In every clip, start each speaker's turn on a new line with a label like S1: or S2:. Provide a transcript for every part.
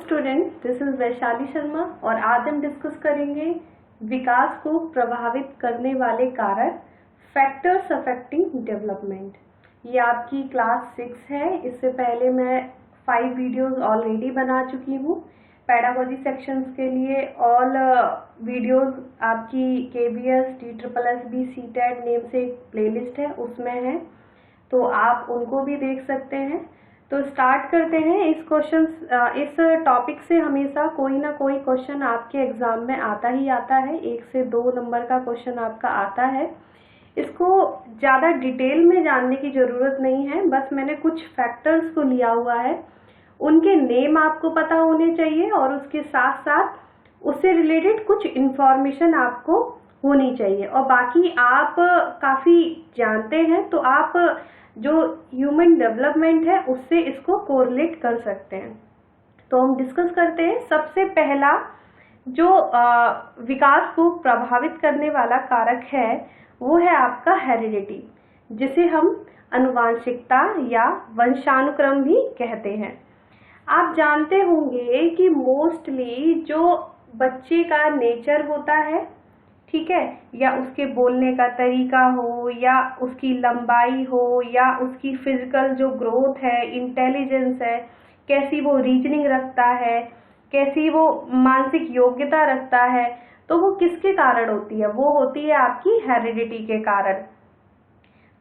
S1: Students, this is Vaishali Sharma और आज हम डिस्कस करेंगे विकास को प्रभावित करने वाले कारक फैक्टर्स अफेक्टिंग डेवलपमेंट। ये आपकी क्लास 6 है। इससे पहले मैं 5 वीडियोस ऑलरेडी बना चुकी हूँ पेडागोजी सेक्शंस के लिए। ऑल वीडियोस आपकी KBS, TSSB, CTET नेम से एक प्लेलिस्ट है, उसमें है, तो आप उनको भी देख सकते हैं। तो स्टार्ट करते हैं। इस टॉपिक से हमेशा कोई ना कोई क्वेश्चन आपके एग्जाम में आता ही आता है। 1 से 2 नंबर का क्वेश्चन आपका आता है। इसको ज़्यादा डिटेल में जानने की ज़रूरत नहीं है, बस मैंने कुछ फैक्टर्स को लिया हुआ है, उनके नेम आपको पता होने चाहिए और उसके साथ साथ उससे रिलेटेड कुछ इन्फॉर्मेशन आपको होनी चाहिए। और बाकी आप काफ़ी जानते हैं तो आप जो ह्यूमन डेवलपमेंट है उससे इसको कोरिलेट कर सकते हैं। तो हम डिस्कस करते हैं। सबसे पहला जो विकास को प्रभावित करने वाला कारक है वो है आपका हेरिडिटी, जिसे हम आनुवांशिकता या वंशानुक्रम भी कहते हैं। आप जानते होंगे कि मोस्टली जो बच्चे का नेचर होता है, ठीक है, या उसके बोलने का तरीका हो, या उसकी लंबाई हो, या उसकी फिजिकल जो ग्रोथ है, इंटेलिजेंस है, कैसी वो रीजनिंग रखता है, कैसी वो मानसिक योग्यता रखता है, तो वो किसके कारण होती है? वो होती है आपकी हेरिडिटी के कारण।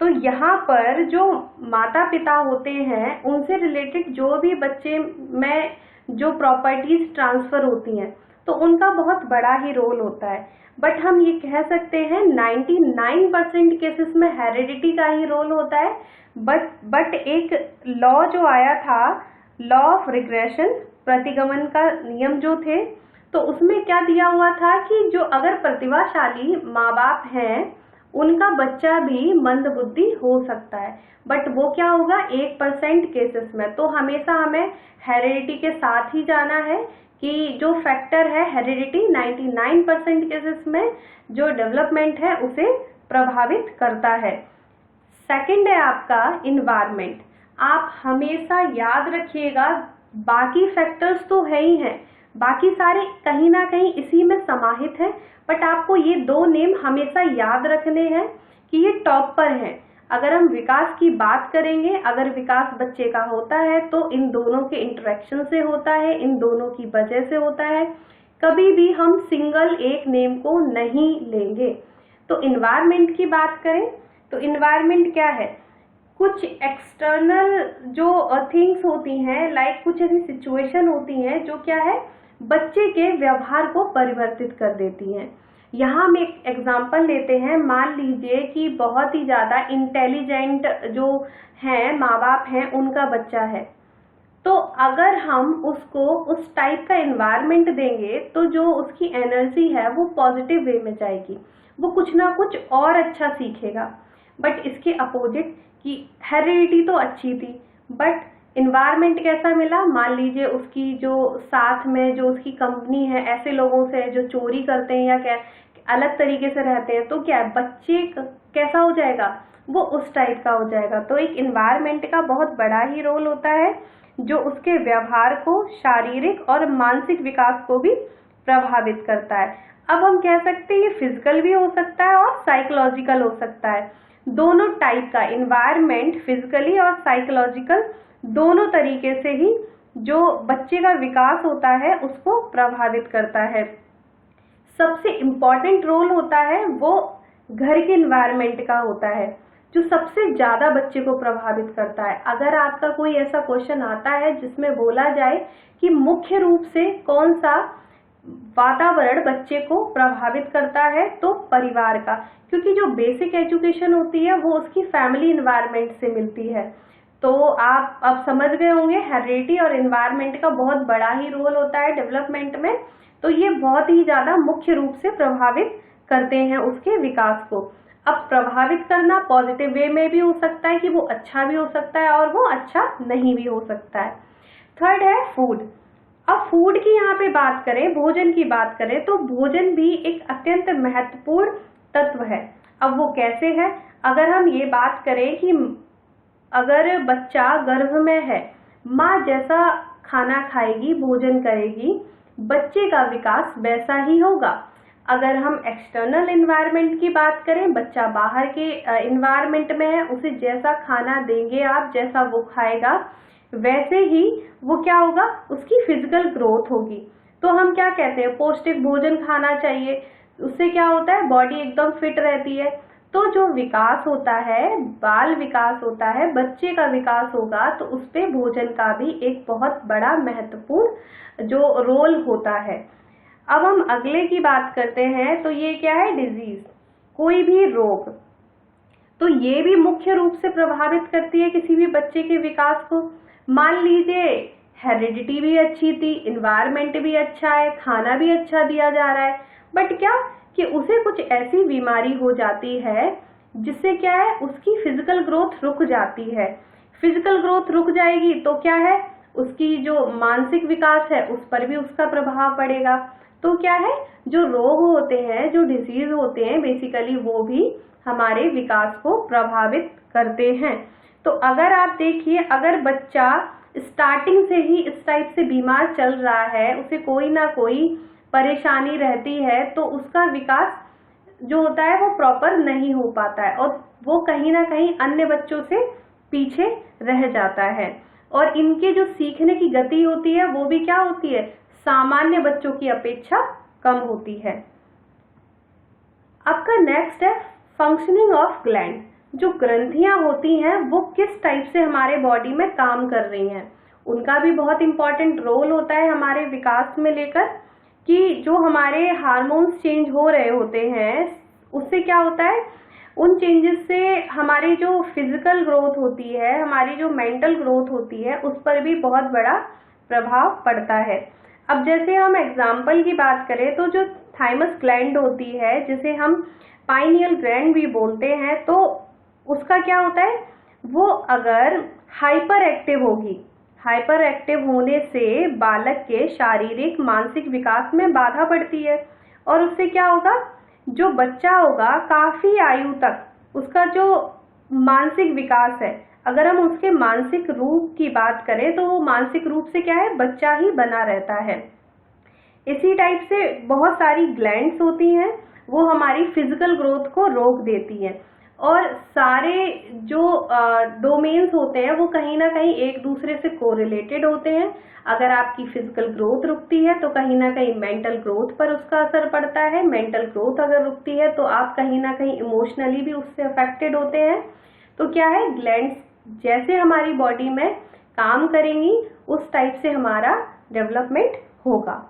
S1: तो यहाँ पर जो माता पिता होते हैं उनसे रिलेटेड जो भी बच्चे में जो प्रॉपर्टीज ट्रांसफर होती हैं तो उनका बहुत बड़ा ही रोल होता है। बट हम ये कह सकते हैं 99% केसेस में हेरिडिटी का ही रोल होता है। बट एक लॉ जो आया था, लॉ ऑफ रिग्रेशन, प्रतिगमन का नियम जो थे, तो उसमें क्या दिया हुआ था कि जो अगर प्रतिभाशाली माँ बाप हैं उनका बच्चा भी मंद बुद्धि हो सकता है, बट वो क्या होगा 1% केसेस में। तो हमेशा हमें हेरिडिटी के साथ ही जाना है कि जो फैक्टर है हेरिडिटी 99% केसेस में जो डेवलपमेंट है उसे प्रभावित करता है। सेकंड है आपका इन्वायरमेंट। आप हमेशा याद रखिएगा, बाकी फैक्टर्स तो है ही हैं, बाकी सारे कहीं ना कहीं इसी में समाहित हैं, बट आपको ये 2 नेम हमेशा याद रखने हैं कि ये टॉप पर हैं। अगर हम विकास की बात करेंगे, अगर विकास बच्चे का होता है तो इन दोनों के इंटरेक्शन से होता है, इन दोनों की वजह से होता है। कभी भी हम सिंगल एक नेम को नहीं लेंगे। तो इन्वायरमेंट की बात करें तो इन्वायरमेंट क्या है? कुछ एक्सटर्नल जो थिंग्स होती हैं, लाइक कुछ ऐसी सिचुएशन होती हैं जो क्या है, बच्चे के व्यवहार को परिवर्तित कर देती हैं। यहाँ हम एक एग्जाम्पल लेते हैं। मान लीजिए कि बहुत ही ज़्यादा इंटेलिजेंट जो हैं माँ बाप हैं, उनका बच्चा है, तो अगर हम उसको उस टाइप का एनवायरनमेंट देंगे तो जो उसकी एनर्जी है वो पॉजिटिव वे में जाएगी, वो कुछ ना कुछ और अच्छा सीखेगा। बट इसके अपोजिट कि हेरिडिटी तो अच्छी थी बट इन्वायरमेंट कैसा मिला, मान लीजिए उसकी जो साथ में जो उसकी कंपनी है ऐसे लोगों से जो चोरी करते हैं या क्या अलग तरीके से रहते हैं, तो क्या बच्चे कैसा हो जाएगा, वो उस टाइप का हो जाएगा। तो एक इन्वायरमेंट का बहुत बड़ा ही रोल होता है जो उसके व्यवहार को, शारीरिक और मानसिक विकास को भी प्रभावित करता है। अब हम कह सकते हैं ये फिजिकल भी हो सकता है और साइकोलॉजिकल हो सकता है। दोनों टाइप का इन्वायरमेंट, फिजिकली और साइकोलॉजिकल, दोनों तरीके से ही जो बच्चे का विकास होता है उसको प्रभावित करता है। सबसे इम्पॉर्टेंट रोल होता है वो घर के इन्वायरमेंट का होता है, जो सबसे ज्यादा बच्चे को प्रभावित करता है। अगर आपका कोई ऐसा क्वेश्चन आता है जिसमें बोला जाए कि मुख्य रूप से कौन सा वातावरण बच्चे को प्रभावित करता है, तो परिवार का, क्योंकि जो बेसिक एजुकेशन होती है वो उसकी फैमिली इन्वायरमेंट से मिलती है। तो आप अब समझ गए होंगे हेरिडिटी और इन्वायरमेंट का बहुत बड़ा ही रोल होता है डेवलपमेंट में। तो ये बहुत ही ज्यादा मुख्य रूप से प्रभावित करते हैं उसके विकास को। अब प्रभावित करना पॉजिटिव वे में भी हो सकता है कि वो अच्छा भी हो सकता है और वो अच्छा नहीं भी हो सकता है। थर्ड है फूड। अब फूड की यहाँ पे बात करें, भोजन की बात करें, तो भोजन भी एक अत्यंत महत्वपूर्ण तत्व है। अब वो कैसे है? अगर हम ये बात करें कि अगर बच्चा गर्भ में है, माँ जैसा खाना खाएगी, भोजन करेगी, बच्चे का विकास वैसा ही होगा। अगर हम एक्सटर्नल एनवायरनमेंट की बात करें, बच्चा बाहर के एनवायरनमेंट में है, उसे जैसा खाना देंगे आप, जैसा वो खाएगा वैसे ही वो क्या होगा, उसकी फिजिकल ग्रोथ होगी। तो हम क्या कहते हैं, पौष्टिक भोजन खाना चाहिए, उससे क्या होता है, बॉडी एकदम फिट रहती है। तो जो विकास होता है, बाल विकास होता है, बच्चे का विकास होगा, तो उस पे भोजन का भी एक बहुत बड़ा महत्वपूर्ण जो रोल होता है। अब हम अगले की बात करते हैं, तो ये क्या है, डिजीज, कोई भी रोग। तो ये भी मुख्य रूप से प्रभावित करती है किसी भी बच्चे के विकास को। मान लीजिए हेरिडिटी भी अच्छी थी, इन्वायरमेंट भी अच्छा है, खाना भी अच्छा दिया जा रहा है, बट क्या कि उसे कुछ ऐसी बीमारी हो जाती है जिससे क्या है, उसकी फिजिकल ग्रोथ रुक जाती है। फिजिकल ग्रोथ रुक जाएगी तो क्या है, उसकी जो मानसिक विकास है उस पर भी उसका प्रभाव पड़ेगा। तो क्या है, जो रोग होते हैं, जो डिजीज होते हैं, बेसिकली वो भी हमारे विकास को प्रभावित करते हैं। तो अगर आप देखिए, अगर बच्चा स्टार्टिंग से ही इस टाइप से बीमार चल रहा है, उसे कोई ना कोई परेशानी रहती है, तो उसका विकास जो होता है वो प्रॉपर नहीं हो पाता है और वो कहीं ना कहीं अन्य बच्चों से पीछे रह जाता है। और इनके जो सीखने की गति होती है वो भी क्या होती है, सामान्य बच्चों की अपेक्षा कम होती है। आपका नेक्स्ट है फंक्शनिंग ऑफ ग्लैंड। जो ग्रंथियां होती हैं वो किस टाइप से हमारे बॉडी में काम कर रही हैं, उनका भी बहुत इंपॉर्टेंट रोल होता है हमारे विकास में लेकर, कि जो हमारे हार्मोन्स चेंज हो रहे होते हैं उससे क्या होता है, उन चेंजेस से हमारी जो फिजिकल ग्रोथ होती है, हमारी जो मेंटल ग्रोथ होती है, उस पर भी बहुत बड़ा प्रभाव पड़ता है। अब जैसे हम एग्जाम्पल की बात करें तो जो थाइमस ग्लैंड होती है, जिसे हम पाइनियल ग्लैंड भी बोलते हैं, तो उसका क्या होता है, वो अगर हाइपर एक्टिव होगी, हाइपर एक्टिव होने से बालक के शारीरिक मानसिक विकास में बाधा पड़ती है और उससे क्या होगा, जो बच्चा होगा काफी आयु तक उसका जो मानसिक विकास है, अगर हम उसके मानसिक रूप की बात करें तो वो मानसिक रूप से क्या है, बच्चा ही बना रहता है। इसी टाइप से बहुत सारी ग्लैंड्स होती हैं, वो हमारी फिजिकल ग्रोथ को रोक देती हैं और सारे जो डोमेन्स होते हैं वो कहीं ना कहीं एक दूसरे से कोरिलेटेड होते हैं। अगर आपकी फिजिकल ग्रोथ रुकती है तो कहीं ना कहीं मेंटल ग्रोथ पर उसका असर पड़ता है, मेंटल ग्रोथ अगर रुकती है तो आप कहीं ना कहीं इमोशनली भी उससे अफेक्टेड होते हैं। तो क्या है, ग्लैंड्स जैसे हमारी बॉडी में काम करेंगी उस टाइप से हमारा डेवलपमेंट होगा।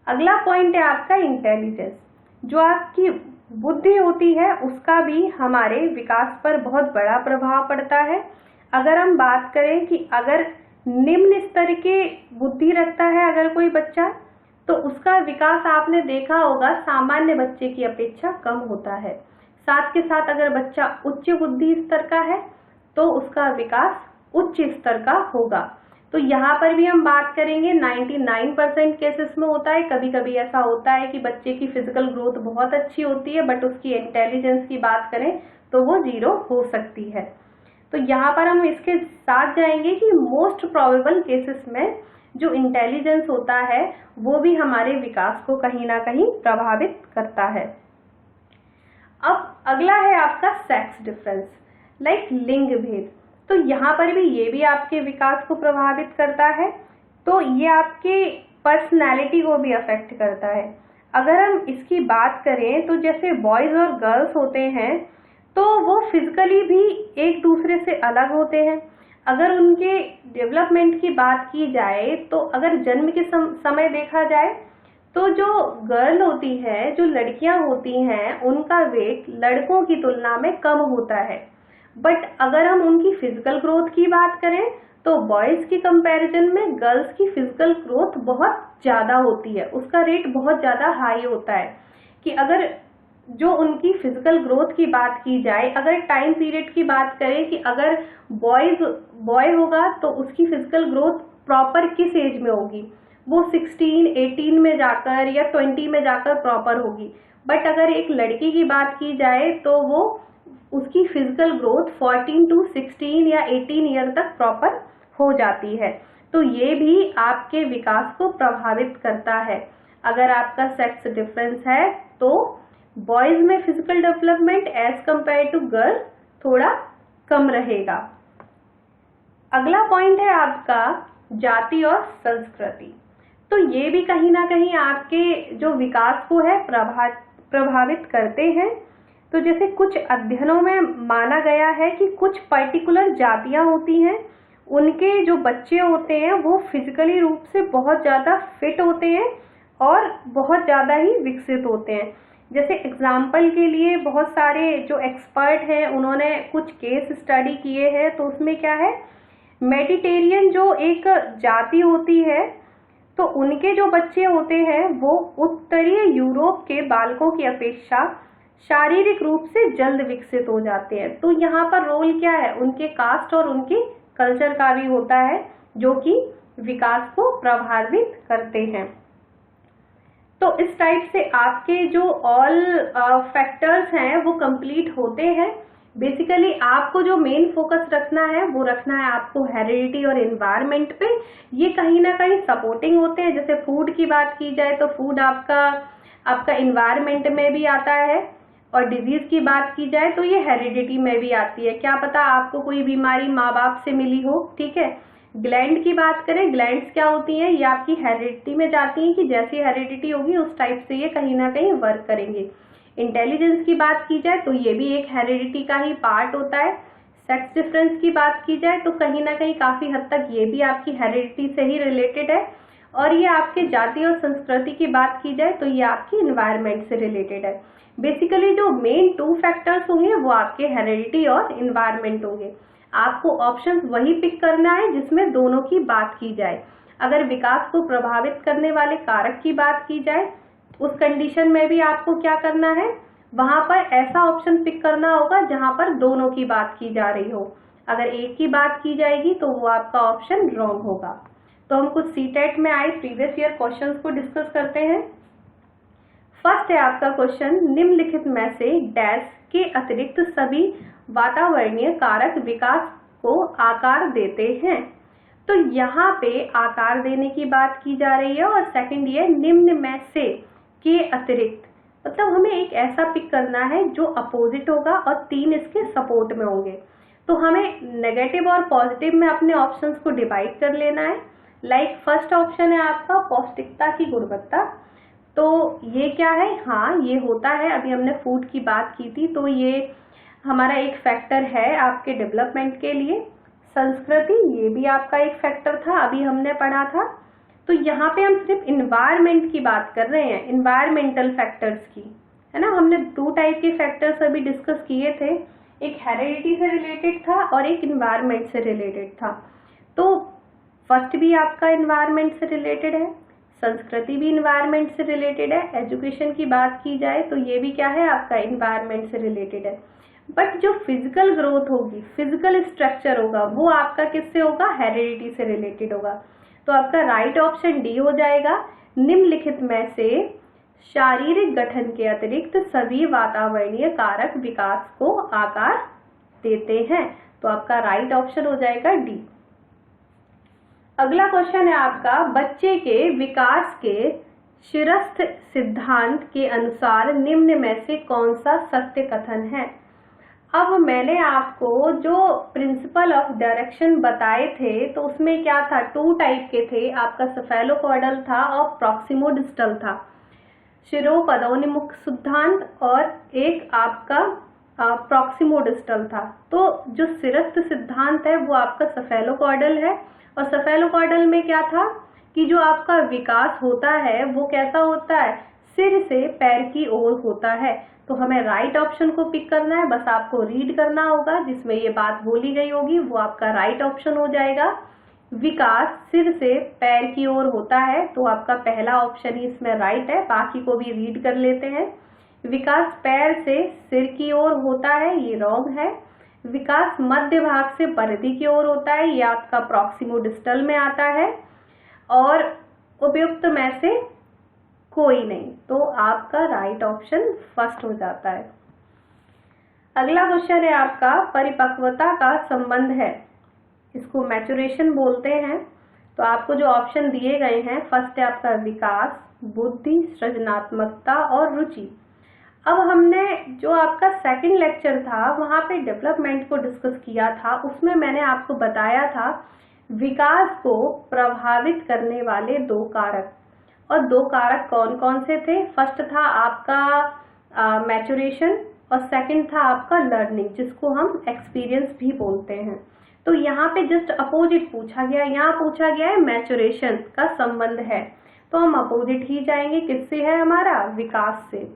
S1: अगला पॉइंट है आपका इंटेलिजेंस। जो आपकी बुद्धि होती है उसका भी हमारे विकास पर बहुत बड़ा प्रभाव पड़ता है। अगर हम बात करें कि अगर निम्न स्तर के बुद्धि रखता है अगर कोई बच्चा, तो उसका विकास आपने देखा होगा सामान्य बच्चे की अपेक्षा कम होता है। साथ के साथ अगर बच्चा उच्च बुद्धि स्तर का है तो उसका विकास उच्च स्तर का होगा। तो यहाँ पर भी हम बात करेंगे 99% केसेस में होता है, कभी कभी ऐसा होता है कि बच्चे की फिजिकल ग्रोथ बहुत अच्छी होती है बट उसकी इंटेलिजेंस की बात करें तो वो 0 हो सकती है। तो यहाँ पर हम इसके साथ जाएंगे कि मोस्ट प्रोबेबल केसेस में जो इंटेलिजेंस होता है वो भी हमारे विकास को कहीं ना कहीं प्रभावित करता है। अब अगला है आपका सेक्स डिफरेंस, लाइक लिंग भेद। तो यहाँ पर भी ये भी आपके विकास को प्रभावित करता है, तो ये आपके पर्सनैलिटी को भी अफेक्ट करता है। अगर हम इसकी बात करें तो जैसे बॉयज और गर्ल्स होते हैं तो वो फिजिकली भी एक दूसरे से अलग होते हैं। अगर उनके डेवलपमेंट की बात की जाए तो अगर जन्म के समय देखा जाए तो जो गर्ल होती है, जो लड़कियां होती हैं, उनका वेट लड़कों की तुलना में कम होता है। बट अगर हम उनकी फिजिकल ग्रोथ की बात करें तो बॉयज की कंपैरिजन में गर्ल्स की फिजिकल ग्रोथ बहुत ज्यादा होती है, उसका रेट बहुत ज्यादा हाई होता है। कि अगर जो उनकी फिजिकल ग्रोथ की बात की जाए, अगर टाइम पीरियड की बात करें कि अगर बॉय होगा तो उसकी फिजिकल ग्रोथ प्रॉपर किस एज में होगी, वो 16, 18 में जाकर या 20 में जाकर प्रॉपर होगी। बट अगर एक लड़की की बात की जाए तो वो उसकी फिजिकल ग्रोथ 14 to 16 या 18 ईयर तक प्रॉपर हो जाती है। तो ये भी आपके विकास को प्रभावित करता है। अगर आपका सेक्स डिफरेंस है तो बॉयज में physical development as compare to girl थोड़ा कम रहेगा। अगला पॉइंट है आपका जाति और संस्कृति। तो ये भी कहीं ना कहीं आपके जो विकास को है प्रभावित करते हैं। तो जैसे कुछ अध्ययनों में माना गया है कि कुछ पर्टिकुलर जातियां होती हैं, उनके जो बच्चे होते हैं वो फिजिकली रूप से बहुत ज़्यादा फिट होते हैं और बहुत ज़्यादा ही विकसित होते हैं। जैसे एग्जाम्पल के लिए बहुत सारे जो एक्सपर्ट हैं उन्होंने कुछ केस स्टडी किए हैं, तो उसमें क्या है, मेडिटेरियन जो एक जाति होती है तो उनके जो बच्चे होते हैं वो उत्तरीय यूरोप के बालकों की अपेक्षा शारीरिक रूप से जल्द विकसित हो जाते हैं। तो यहाँ पर रोल क्या है, उनके कास्ट और उनके कल्चर का भी होता है जो कि विकास को प्रभावित करते हैं। तो इस टाइप से आपके जो ऑल फैक्टर्स हैं वो कंप्लीट होते हैं। बेसिकली आपको जो मेन फोकस रखना है वो रखना है आपको हेरिडिटी और एनवायरनमेंट पे। ये कहीं ना कहीं सपोर्टिंग होते हैं। जैसे फूड की बात की जाए तो फूड आपका एनवायरनमेंट में भी आता है, और डिजीज की बात की जाए तो ये हेरिडिटी में भी आती है। क्या पता आपको कोई बीमारी माँ बाप से मिली हो, ठीक है। ग्लैंड की बात करें, ग्लैंड्स क्या होती हैं, ये आपकी हेरिडिटी में जाती हैं कि जैसी हेरिडिटी होगी उस टाइप से ये कहीं ना कहीं वर्क करेंगे। इंटेलिजेंस की बात की जाए तो ये भी एक हेरिडिटी का ही पार्ट होता है। सेक्स डिफरेंस की बात की जाए तो कहीं ना कहीं काफी हद तक ये भी आपकी हेरिडिटी से ही रिलेटेड है। और ये आपके जाति और संस्कृति की बात की जाए तो ये आपकी एनवायरनमेंट से रिलेटेड है। बेसिकली जो मेन 2 फैक्टर्स होंगे वो आपके हेरिडिटी और एनवायरनमेंट होंगे। आपको ऑप्शंस वही पिक करना है जिसमें दोनों की बात की जाए। अगर विकास को प्रभावित करने वाले कारक की बात की जाए उस कंडीशन में भी आपको क्या करना है, वहां पर ऐसा ऑप्शन पिक करना होगा जहां पर दोनों की बात की जा रही हो। अगर एक की बात की जाएगी तो वो आपका ऑप्शन रॉन्ग होगा। तो हम कुछ सीटेट में आए प्रीवियस ईयर क्वेश्चंस को डिस्कस करते हैं। फर्स्ट है आपका क्वेश्चन, निम्नलिखित में से डैश के अतिरिक्त सभी वातावरणीय कारक विकास को आकार देते हैं। तो यहाँ पे आकार देने की बात की जा रही है। और सेकंड ये निम्न में से के अतिरिक्त, मतलब हमें एक ऐसा पिक करना है जो अपोजिट होगा और 3 इसके सपोर्ट में होंगे। तो हमें नेगेटिव और पॉजिटिव में अपने ऑप्शंस को डिवाइड कर लेना है। लाइक फर्स्ट ऑप्शन है आपका पौष्टिकता की गुणवत्ता। तो ये क्या है, हाँ ये होता है। अभी हमने फूड की बात की थी तो ये हमारा एक फैक्टर है आपके डेवलपमेंट के लिए। संस्कृति ये भी आपका एक फैक्टर था, अभी हमने पढ़ा था। तो यहाँ पे हम सिर्फ इन्वायरमेंट की बात कर रहे हैं, इन्वायरमेंटल फैक्टर्स की, है ना। हमने 2 टाइप के फैक्टर्स अभी डिस्कस किए थे, एक हेरिडिटी से रिलेटेड था और एक इन्वायरमेंट से रिलेटेड था। तो फर्स्ट भी आपका इन्वायरमेंट से रिलेटेड है, संस्कृति भी इन्वायरमेंट से रिलेटेड है। एजुकेशन की बात की जाए तो ये भी क्या है, आपका इन्वायरमेंट से रिलेटेड है। बट जो फिजिकल ग्रोथ होगी, फिजिकल स्ट्रक्चर होगा, वो आपका किससे होगा, हेरिडिटी से रिलेटेड होगा। तो आपका राइट ऑप्शन डी हो जाएगा। निम्नलिखित में से शारीरिक गठन के अतिरिक्त सभी वातावरणीय कारक विकास को आकार देते हैं। तो आपका राइट ऑप्शन हो जाएगा डी। अगला क्वेश्चन है आपका, बच्चे के विकास के शिरस्थ सिद्धांत के अनुसार निम्न में से कौन सा सत्य कथन है। अब मैंने आपको जो प्रिंसिपल ऑफ डायरेक्शन बताए थे तो उसमें क्या था, 2 टाइप के थे, आपका सेफेलोकॉर्डल था और प्रॉक्सिमोडिस्टल था। शिरोपदोन्मुख सिद्धांत और एक आपका प्रॉक्सिमोडिस्टल था। तो जो शिरस्थ सिद्धांत है वो आपका सेफेलोकॉर्डल है। और सेफेलोकॉर्डल में क्या था कि जो आपका विकास होता है वो कैसा होता है, सिर से पैर की ओर होता है। तो हमें राइट ऑप्शन को पिक करना है, बस आपको रीड करना होगा जिसमें ये बात बोली गई होगी, वो आपका राइट ऑप्शन हो जाएगा। विकास सिर से पैर की ओर होता है, तो आपका पहला ऑप्शन ही इसमें राइट है। बाकी को भी रीड कर लेते हैं। विकास पैर से सिर की ओर होता है, ये रॉन्ग है। विकास मध्य भाग से परिधि की ओर होता है, ये आपका प्रॉक्सिमोडिस्टल में आता है। और उपयुक्त में से कोई नहीं, तो आपका राइट ऑप्शन फर्स्ट हो जाता है। अगला क्वेश्चन है आपका, परिपक्वता का संबंध है, इसको मैचुरेशन बोलते हैं। तो आपको जो ऑप्शन दिए गए हैं, फर्स्ट है आपका विकास, बुद्धि, सृजनात्मकता और रुचि। अब हमने जो आपका सेकंड लेक्चर था वहां पे डेवलपमेंट को डिस्कस किया था, उसमें मैंने आपको बताया था विकास को प्रभावित करने वाले 2 कारक, और 2 कारक कौन कौन से थे। फर्स्ट था आपका मैच्योरेशन और सेकंड था आपका लर्निंग, जिसको हम एक्सपीरियंस भी बोलते हैं। तो यहाँ पे जस्ट अपोजिट पूछा गया, यहाँ पूछा गया है मैच्योरेशन का संबंध है, तो हम अपोजिट ही जाएंगे, किससे है हमारा, विकास से।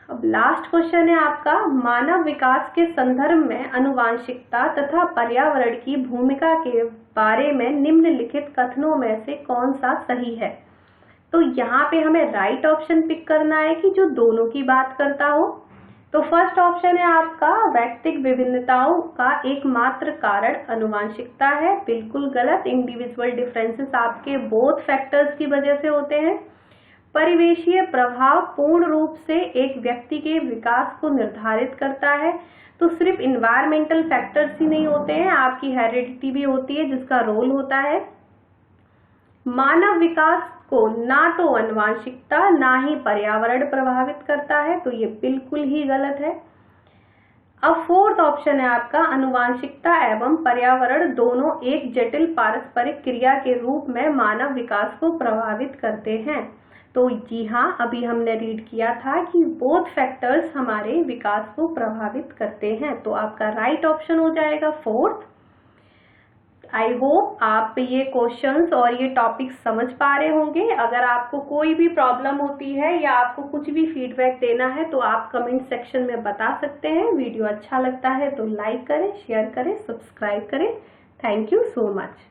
S1: अब लास्ट क्वेश्चन है आपका, मानव विकास के संदर्भ में आनुवांशिकता तथा पर्यावरण की भूमिका के बारे में निम्नलिखित कथनों में से कौन सा सही है। तो यहाँ पे हमें राइट ऑप्शन पिक करना है कि जो दोनों की बात करता हो। तो फर्स्ट ऑप्शन है आपका, व्यक्तिगत विभिन्नताओं का एकमात्र कारण आनुवांशिकता है, बिल्कुल गलत। इंडिविजुअल डिफरेंसेस आपके बोथ फैक्टर्स की वजह से होते हैं। परिवेशीय प्रभाव पूर्ण रूप से एक व्यक्ति के विकास को निर्धारित करता है, तो सिर्फ इन्वायरमेंटल फैक्टर्स ही नहीं होते हैं, आपकी हेरिडिटी भी होती है जिसका रोल होता है। मानव विकास को ना तो आनुवांशिकता ना ही पर्यावरण प्रभावित करता है, तो ये बिल्कुल ही गलत है। अब फोर्थ ऑप्शन है आपका, आनुवांशिकता एवं पर्यावरण दोनों एक जटिल पारस्परिक क्रिया के रूप में मानव विकास को प्रभावित करते हैं। तो जी हाँ, अभी हमने रीड किया था कि बोथ फैक्टर्स हमारे विकास को प्रभावित करते हैं, तो आपका राइट ऑप्शन हो जाएगा फोर्थ। आई होप आप ये क्वेश्चंस और ये टॉपिक्स समझ पा रहे होंगे। अगर आपको कोई भी प्रॉब्लम होती है या आपको कुछ भी फीडबैक देना है तो आप कमेंट सेक्शन में बता सकते हैं। वीडियो अच्छा लगता है तो लाइक करें, शेयर करें, सब्सक्राइब करें। Thank you so much.